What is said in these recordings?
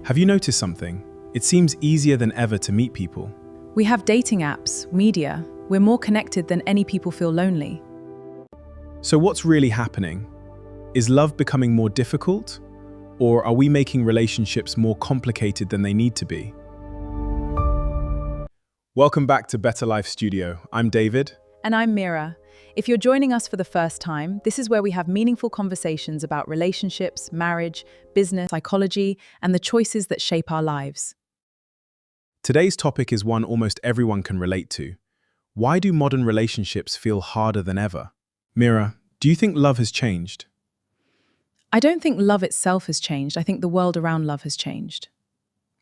Have you noticed something? It seems easier than ever to meet people. We have dating apps, media. We're more connected than any people feel lonely. So what's really happening? Is love becoming more difficult? Or are we making relationships more complicated than they need to be? Welcome back to Better Life Studio. I'm David. And I'm Mira. If you're joining us for the first time, this is where we have meaningful conversations about relationships, marriage, business, psychology, and the choices that shape our lives. Today's topic is one almost everyone can relate to. Why do modern relationships feel harder than ever? Mira, do you think love has changed? I don't think love itself has changed. I think the world around love has changed.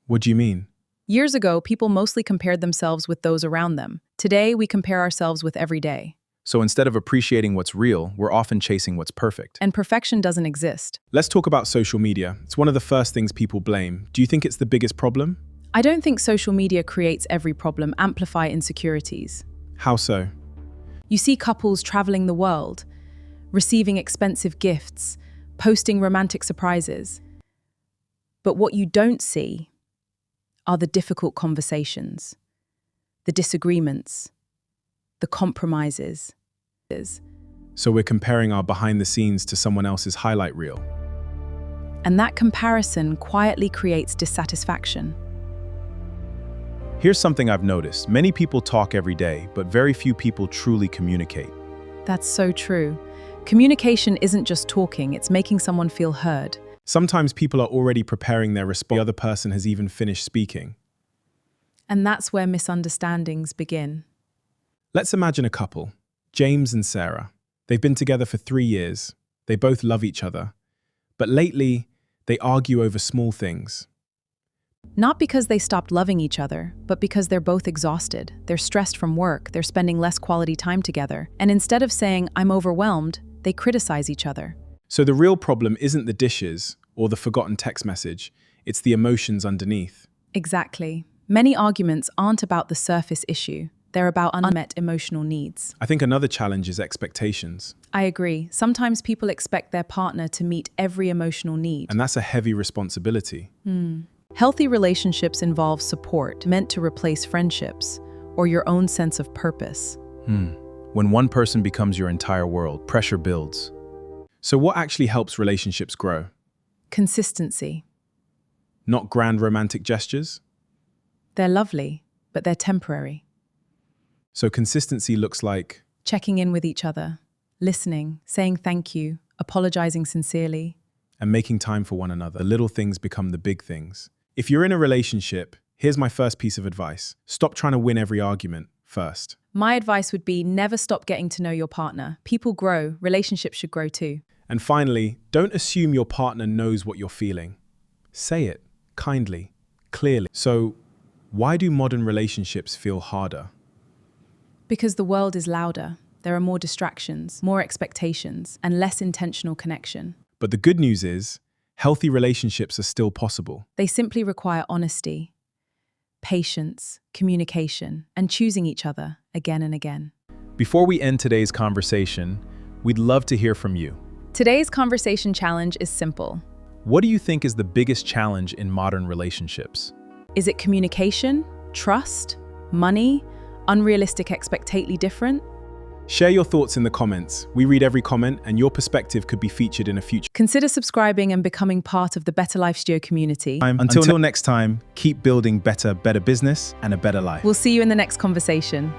What do you mean? Years ago, people mostly compared themselves with those around them. Today, we compare ourselves with every day. So instead of appreciating what's real, we're often chasing what's perfect. And perfection doesn't exist. Let's talk about social media. It's one of the first things people blame. Do you think it's the biggest problem? I don't think social media creates every problem, amplify insecurities. How so? You see couples traveling the world, receiving expensive gifts, posting romantic surprises. But what you don't see are the difficult conversations, the disagreements, the compromises. So we're comparing our behind the scenes to someone else's highlight reel. And that comparison quietly creates dissatisfaction. Here's something I've noticed. Many people talk every day, but very few people truly communicate. That's so true. Communication isn't just talking, it's making someone feel heard. Sometimes people are already preparing their response. The other person has even finished speaking. And that's where misunderstandings begin. Let's imagine a couple, James and Sarah. They've been together for 3 years. They both love each other. But lately, they argue over small things. Not because they stopped loving each other, but because they're both exhausted. They're stressed from work, they're spending less quality time together. And instead of saying, "I'm overwhelmed," they criticize each other. So the real problem isn't the dishes or the forgotten text message. It's the emotions underneath. Exactly. Many arguments aren't about the surface issue. They're about unmet emotional needs. I think another challenge is expectations. I agree. Sometimes people expect their partner to meet every emotional need. And that's a heavy responsibility. Healthy relationships involve support meant to replace friendships or your own sense of purpose. When one person becomes your entire world, pressure builds. So what actually helps relationships grow? Consistency. Not grand romantic gestures? They're lovely, but they're temporary. So consistency looks like Checking in with each other, listening, saying thank you, apologizing sincerely. and making time for one another. The little things become the big things. If you're in a relationship, here's my first piece of advice. Stop trying to win every argument first. My advice would be never stop getting to know your partner. People grow, relationships should grow too. And finally, don't assume your partner knows what you're feeling. Say it kindly, clearly. So, why do modern relationships feel harder? Because the world is louder. There are more distractions, more expectations, and less intentional connection. But the good news is, healthy relationships are still possible. They simply require honesty, patience, communication, and choosing each other again and again. Before we end today's conversation, we'd love to hear from you. Today's conversation challenge is simple. What do you think is the biggest challenge in modern relationships? Is it communication, trust, money, unrealistic expectations different? Share your thoughts in the comments. We read every comment, and your perspective could be featured in a future. Consider subscribing and becoming part of the Better Life Studio community. Until next time, keep building better business and a better life. We'll see you in the next conversation.